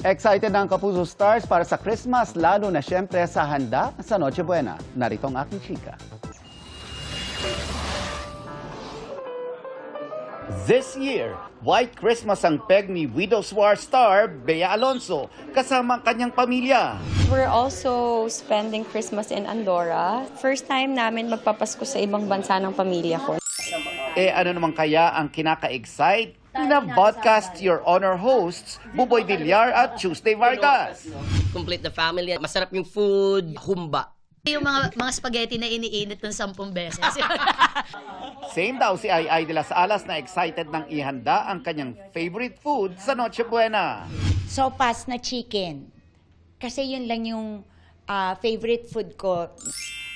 Excited na ang Kapuso Stars para sa Christmas, lalo na siyempre sa handa sa Noche Buena. Narito ang aking chika. This year, White Christmas ang peg ni Widow's War star Bea Alonso kasama ang kanyang pamilya. We're also spending Christmas in Andorra. First time namin magpapasko sa ibang bansa ng pamilya ko. Ano naman kaya ang kinaka-excite na podcast Your Honor hosts Buboy Villar at Tuesday Vargas? Complete the family. Masarap yung food, humba. Yung mga spaghetti na iniinit ng 10 beses. Same daw si Ai de las Alas na excited nang ihanda ang kanyang favorite food sa Noche Buena. Sopas na chicken. Kasi yun lang yung favorite food ko.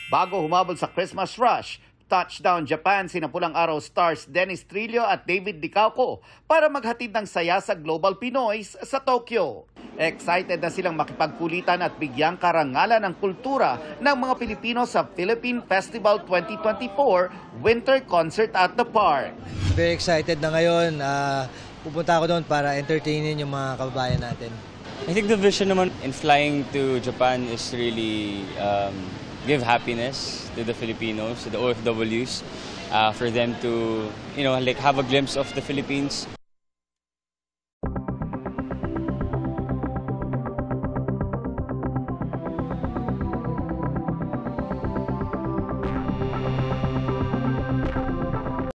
Bago humabol sa Christmas rush, touchdown Japan sina Pulang Araw stars Dennis Trillo at David Dicauco para maghatid ng saya sa Global Pinoys sa Tokyo. Excited na silang makipagkulitan at bigyang karangalan ng kultura ng mga Pilipino sa Philippine Festival 2024 Winter Concert at the Park. Very excited na ngayon. Pupunta ako doon para entertainin yung mga kababayan natin. I think the vision naman in flying to Japan is really give happiness to the Filipinos, to the OFWs, for them to, like have a glimpse of the Philippines.